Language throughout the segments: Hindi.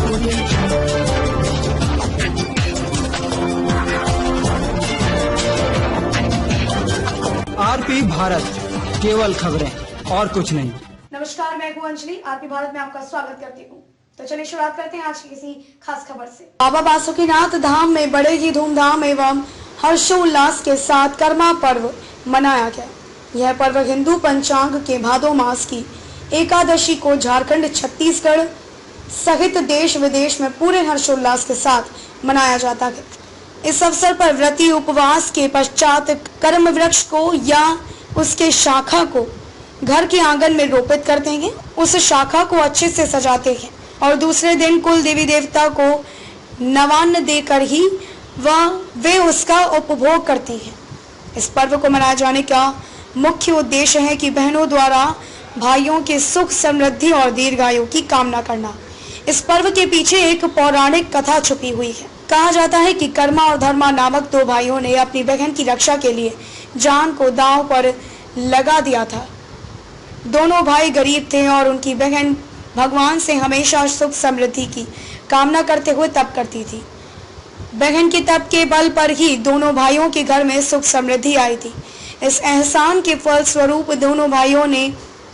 आरपी भारत, केवल खबरें और कुछ नहीं। नमस्कार, मैं हूं अंजलि। आरपी भारत में आपका स्वागत करती हूं। तो चलिए शुरुआत करते हैं आज की किसी खास खबर से। बाबा बासुकीनाथ धाम में बड़े ही धूमधाम एवं हर्षोल्लास के साथ कर्मा पर्व मनाया गया। यह पर्व हिंदू पंचांग के भादो मास की एकादशी को झारखंड, छत्तीसगढ़ सहित देश विदेश में पूरे हर्षोल्लास के साथ मनाया जाता है। इस अवसर पर व्रती उपवास के पश्चात कर्म वृक्ष को या उसके शाखा को घर के आंगन में रोपित करते हैं। उस शाखा को अच्छे से सजाते हैं और दूसरे दिन कुल देवी देवता को नवान्न देकर ही वे उसका उपभोग करते हैं। इस पर्व को मनाए जाने का मुख्य उद्देश्य है कि बहनों द्वारा भाइयों के सुख, समृद्धि और दीर्घायु की कामना करना। इस पर्व के पीछे एक पौराणिक कथा छुपी हुई है। कहा जाता है कि कर्मा और धर्मा नामक दो भाइयों ने अपनी बहन की रक्षा के लिए जान को दांव पर लगा दिया था। दोनों भाई गरीब थे और उनकी बहन भगवान से हमेशा सुख समृद्धि की कामना करते हुए तप करती थी। बहन के तप के बल पर ही दोनों भाइयों के घर में सुख समृद्धि आई थी। इस एहसान के फल स्वरूप दोनों भाइयों ने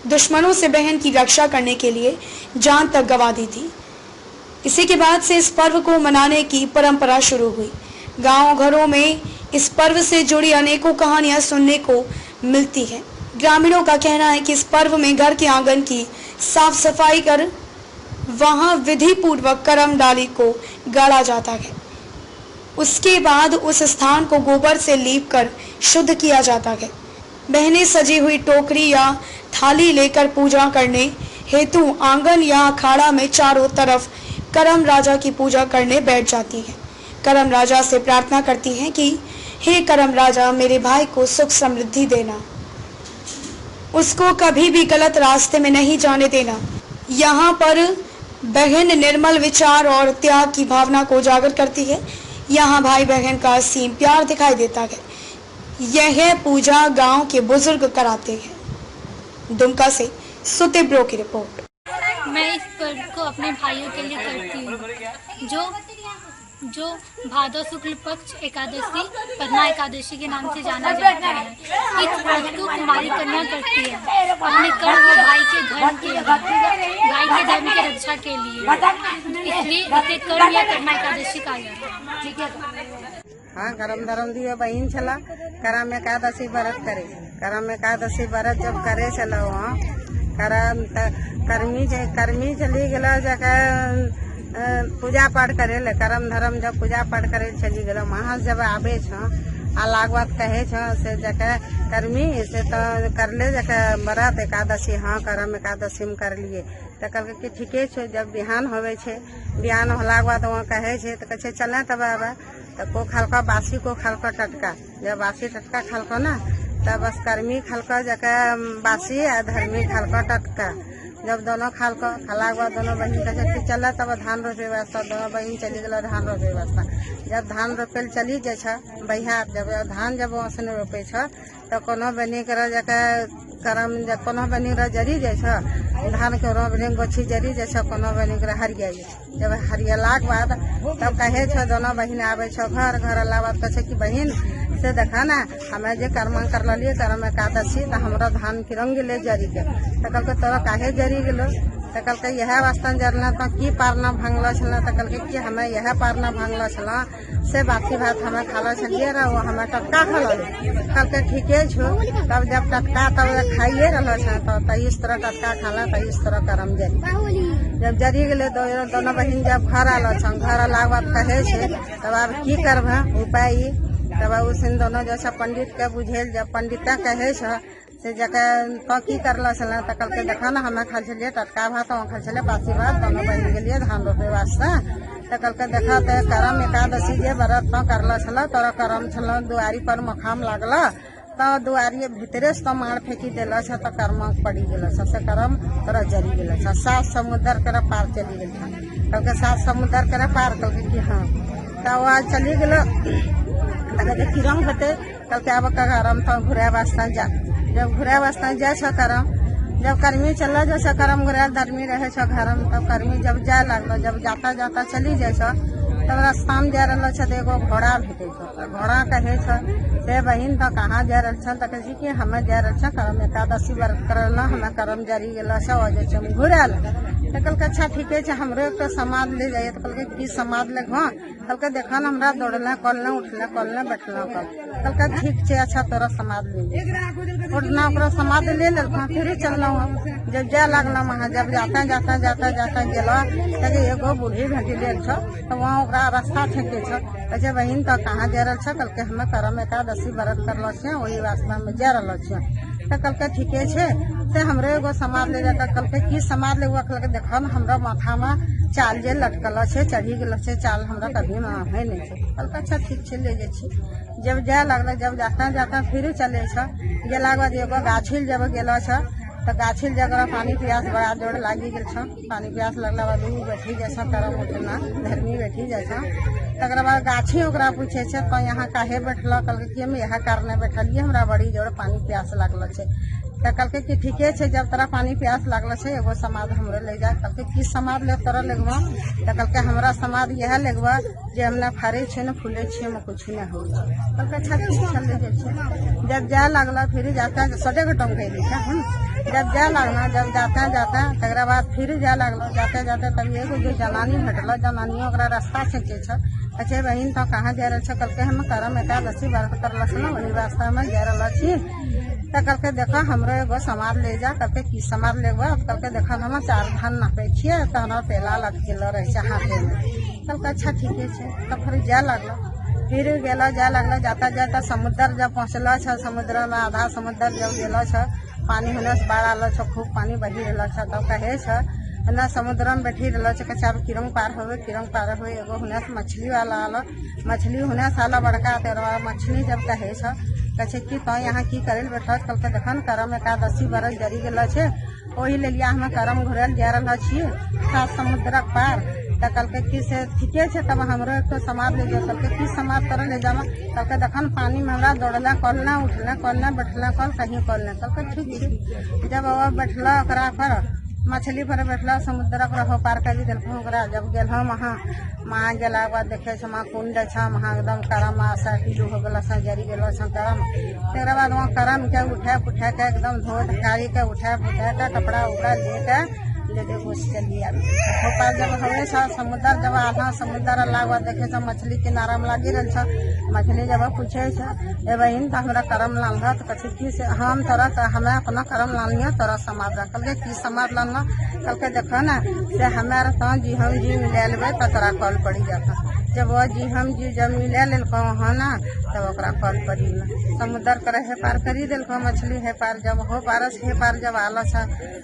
दुश्मनों से बहन की रक्षा करने के लिए जान तक गंवा दी थी। इसी के बाद से इस पर्व को मनाने की परंपरा शुरू हुई। गांव घरों में इस पर्व से जुड़ी अनेकों कहानियां सुनने को मिलती हैं। ग्रामीणों का कहना है कि इस पर्व में घर के आंगन की साफ सफाई कर वहां विधि पूर्वक करम डाली को गाड़ा जाता है। उसके बाद उस स्थान को गोबर से लीप कर शुद्ध किया जाता है। बहनें सजी हुई टोकरी या थाली लेकर पूजा करने हेतु आंगन या अखाड़ा में चारों तरफ करम राजा की पूजा करने बैठ जाती है। करम राजा से प्रार्थना करती हैं कि हे करम राजा, मेरे भाई को सुख समृद्धि देना, उसको कभी भी गलत रास्ते में नहीं जाने देना। यहाँ पर बहन निर्मल विचार और त्याग की भावना को उजागर करती है। यहाँ भाई बहन का असीम प्यार दिखाई देता है। यह पूजा गांव के बुजुर्ग कराते हैं। दुमका से सुतिब्रो की रिपोर्ट। मैं इस पर्व को अपने भाइयों के लिए करती हूँ, जो भादो शुक्ल पक्ष एकादशी पन्ना एकादशी के नाम से जाना जाता है। इस पर्व को कुमारी कन्या करती है अपने कर्म भाई के धर्म के धर्म की रक्षा के लिए, इसलिए इसे कर्म या कर्मा एकादशी कहा जाता है। हाँ, करम धर्म दिए बहन छला करम एकादशी व्रत करे। करम एकादशी व्रत जब करे चला वहाँ करम कर्मी चली गला जगह पूजा पाठ करे ले। करम धर्म जब पूजा पाठ करे चली गला वहाँ जब आवे लागवत कहे से जगह कर्मी से तो कर ले जगह व्रत एकादशी। हाँ, करम एकादशी में कर लिए तो कल के ठीके छो। जब बिहान होवे छे, बिहान होला के बाद वहाँ कहे छे तो कहे चले तब आवा तो को खालका बासी को खालका टटका। जब बासी टटका खालको ना तब बस कर्मी खालका जगह बासी और धर्मी खालका टटका। जब दोनों खालका खाला के बाद दोनों बहन कहे चला तब धान रोपे वास्ता दोनों बहन चली गला धान रोपे वास्ता। जब धान रोपे चली जाए बहियार, जब धान जब वहाँ से रोपे तो कोनो बनी कर जगह करम जब कोनो बनी जरी जाए धान के बनी गोछी जरी जाए, कोनो बनी कर हरिया जाए। जब हरियला के बाद तब कहे दोनों बहन आवे घर अला बाद कहे कि बहन से देखा ना हमें जो कर्म कर लिए करम एकादशी तो हमारा धान की रंग ले जरी के तो कल के तोरा काहे जरी गलो तो कल के यह वास्ता जरना तो की पारना भांगल छल तो कल के हमें यह पारना भांगल छल से बाकी भात हमें खाला छलिए रहा वो हमें टटका खाल। कल के ठीके छो। तब जब टटका तब खाइए रहा तो इस तरह टटका खाला तो इस तरह करम जरी। जब जरी गले दोनों बहन जब घर आल घर अला के बाद कहे तब अब की करब उपाय तब उस दोनों जैसा पंडित के बुझेल। जब पंडिता कहे से जगह तो की करल तो कल के देखा ना हमें खाल छलिए टटका भात वहाँ खाल छे बासी भात दोनों बहन के लिए धान रोपे वास्ता तो कल के देखा तो करम एकादशी जे व्रत तो करल छल तोरा करम छल दुआरी पर मखाम लागल तो दुआरी भीतरे से तो मार फेंकी दिल तो कर्म पड़ी गल से करम तोरा जरी गल। 7 समुद्र कर पार चली गई कल के 7 समुद्र कर पार कल के हाँ तो वह चली गल किरंग होते कल के अब करम तो घुरे वास्ता जा। जब घुरे वास्ता जा करम जब कर्मी चल जैसे करम घुराल धर्मी रहे छ घर में, तब कर्मी जब जाए लगल, जब जाता जाता चली जाए छ, तब रास्ता में जा रहा छ, एगो घोड़ा भेटे छ। घोड़ा कहे छ से बहन तो कहाँ जा रहा छ, तो कहे कि हमें जा रहा छ करम एकादशी व्रत करल, हमें करम जरी गेल छ, वजह से घुराल। तो कल के अच्छा ठीक है, हमरो एक तो समाज ले जाइए। तो कल के की समाज ले घ कल के देखा न हमरा दौड़ना कलना उठना कलना बैठना कल के ठीक है, अच्छा तोरा समाज ले उठना ओकरा समाज ले फिर चलना। जब जाए लगल वहाँ, जब जाता जाता जाता जाता गेला तो एगो बूढ़ी घटी ले छ, तो वहाँ ओकरा रास्ता ठेके छ। कहे बहन तो कहाँ जा रहा छ, कल के हमें करम एकादशी व्रत करल छे, वही रास्ता में जा रहा छे। तो कल के ठीके छे से हमरे एगो समाज ले जाकर कल के की समाज ले कल के देखो न हमरा माथा में चाल जे लटकल छे, चढ़ी गेल छे चाल, हमरा कभी में है नहीं छे। कल के अच्छा ठीक छे ले जाए छी। जब जाए लगल, जब जाता जाता फिर चले छ, गेला के बाद एगो गाछी जब गेल छ, तो गाछी जगह पानी प्यास बड़ा जोर लागी गेल छ। पानी प्यास लगला बाद बैठी जाए करम उठना धर्मी बैठी जाए। तकर बाद गाछी ओकरा पूछे छे तो यहाँ काहे बैठल, कल के हम यहाँ कारणे बैठलिए, हमरा बड़ी जोर पानी प्यास लगल छे। तो कल के कि ठीके छे, जब तोरा पानी प्यास लगल छे एगो समाज हमरे ले जा। कल के की समाज ले तोरा लेगवा, तो कल के हमरा समाज यह लेगवा जे हमने फरे छे न फूले छे में कुछ न हो। कल के अच्छा ठीक चल ले जाए। जब जाए लगल फिर जाता सटे घटम गई हम, जब जाए लगना, जब जाता जाता तकरा बाद फिर जाए लगल, जाते जाते तब एगो जो जनानी भेटल, जनानी ओकरा रास्ता छेके छ। अच्छे बहन तो कहाँ जा रहा छ, कल के हम करम एकादशी व्रत करल छ, वही रास्ता में जा रहा छी। तो कल के देखा हमरो एगो समाज ले जा, कल के की समाज लेगा, कल के देखा हम 4 धान नापे छिए, तो हमरा पेला लटकेल रहे हाथे में। कल के अच्छा ठीके छे। तब फिर जाए लगल, फिर गेला जाए लगल, जाता जाता समुद्र जब पहुँचल छ, समुद्र में आधा समुद्र जब गेल छ, पानी होने से बाढ़ आल छ, खूब पानी बही रहा छ। तब कहे छ ना समुद्र में बैठी रहा छ, कहे अब किरंग पार होवे, किरंग पार हो। एगो होने से मछली वाला आल, मछली होने से आला बड़का तेरवा मछली जब कहे छ, कहे कि तो यहाँ की करे बैठल, कल के देखन करम एकादशी व्रत जरी गेल छे, वही ले लिया हमें करम घुरल जा रहा छे 7 समुद्र पार। तो कल के की से ठीके छे, तब हमरो एक तो समाज ले जाओ। कल के की समाज तरह ले जावा, कल के देखन पानी में हमरा दौड़ला कलना उठला कलना बैठला कल कहीं कलना। कल के ठीक छे। जब अब बैठला ओकरा पर मछली पर बैठला समुद्र हो पार कर दिल ओकरा। जब गेल वहाँ गेला बाद देखे वहाँ कुंड छ, वहाँ एकदम करम आशा किलो हो गल जरी गेल करम। तक बाद वहाँ करम के उठा पुठा के एकदम धो धकारी के उठा पुठा के कपड़ा उपड़ा लेके घुस के लिया। पार जब हवे समुद्र जब आधा समुद्र लागवा देखे छ, मछली किनारा में लागी रही छ। मछली जब पूछे छ ए बहन तो हमरा करम लान, तो कहे की से हम तोरा हमें अपना करम लानिया तोरा समाज कल के की समाज लाना। कल के देखो ना से हमारे तो जी हम जी मिला लेबे तो तोरा कल पड़ी जाता। जब वो जी हम जी जब मिला लेलको वहाँ ना, तब ओकरा कल पड़ी ना। समुद्र करे हे पार करी दिलको मछली हे पार, जब हो पारस हे पार जब आल छ,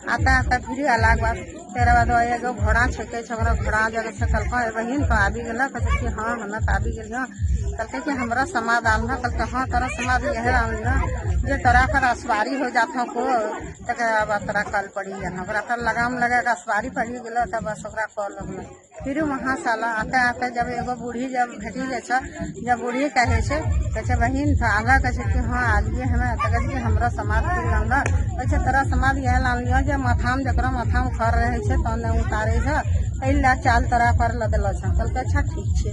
आता आता फिर अलग बात। तेरा बाद एगो घोड़ा छेके छ, घोड़ा जगह से कल बहन तो आबी गेल, कहे कि हाँ हमें तो आबी गेल। कल कि हमरा समाज आल, कल के हाँ तोरा समाज यह आल जे तोरा कर असवारी हो जाता को, तक तोरा कल पड़ी जाना। ओकरा पर लगाम लगा असवारी पड़ी गेल, तब बस ओकरा कल लगल। फिर वहाँ साला आते आते जब एगो बूढ़ी जब भेटी जाए, जब बूढ़ी कहे छे बहन तो आगा कहे कि हाँ आलिए हमें, तक कि हमरा समाज की लाना। कहे तोरा समाज यह लानियो जे माथा में जरा माथा में खर रहे छे तो ने उतारे छ, चाल तोरा पर लदल छ। कल के अच्छा ठीक छे।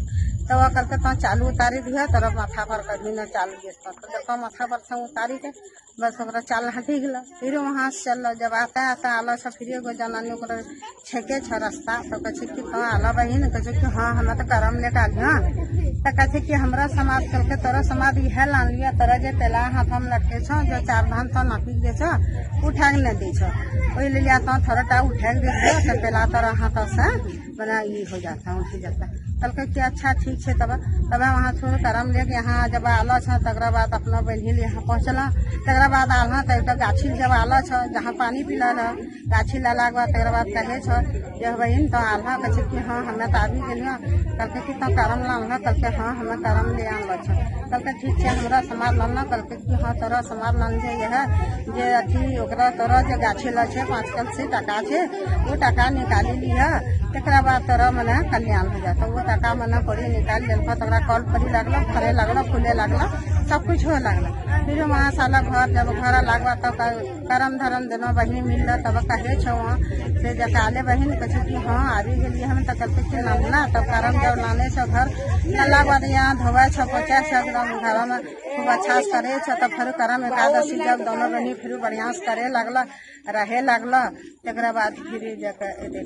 तो वह कल के तो चालू उतारी दिया, तोरा माथा पर कभी न चालू गेस देखो माथा पर से उतारी के बस ओकरा चाल हटी गल। फिर वहाँ से चल, जब आता आता आल छ, फिर एगो जनानी ओकरा छेके छ रास्ता। तो कहे कि तो आल बहन, कहे कि हाँ हमें तो करम लेके आ गया। तो कहे कि हमरा समाज कल के तोरा समाज यह लान लिया, तोरा जे पेला हाथ में लटके छ, जो 4 धान तो नापी दे छ, उठा के न दे छ, वही ले लिया तो थोड़ा उठा के दे तो पेला तोरा हाथ से बना ये हो जाता उठ जाता। कल के कि अच्छा ठीक है। तब वहाँ छोड़ करम लेके यहाँ जब आल छ, तकरा बाद अपना बहन यहाँ पहुँचल। तकरा बाद आल तो गाछी जब आल छ, जहाँ पानी पिला गाछी लाला के बाद तकरा बाद कहे छ जे बहन तो आल, कहे कि हाँ हमें तो आबी गेलियो। कल के कि तो करम लाल, कल के हाँ हमें करम ले आल छ। कल के ठीक है हमरा समाज लाना। कल के कि हाँ तोरा समाज लान जे यह जे अथी ओकरा तोरा जे गाछी ला छे 5 कल से टका छे, वो टका निकाली लिया तकरा बाद तोरा मने कल्याण हो जाता। वो टका मने पड़ी निकाल लेलक, तकरा कॉल पड़ी लगल, फरे लगल, फूले लगल, सब कुछ हो लगल। फिर वहाँ साला घर जब घर लागवा तब करम धरम देनो बहिनी मिलल, तब कहे छो से जकाले बहिन कछु की हाँ आबि गेलिए हम त कहते कि ना, तब करम जब लाने छो घर नला बाद यहाँ धोवे छो पोछे छो, एकदम घर में खूब अच्छा से करे छो। तब फिर करम एकादशी जब दोनों बहिनी फिर बढ़िया से करे लगल, रहे लगल, तकरा बाद फिर जाके एते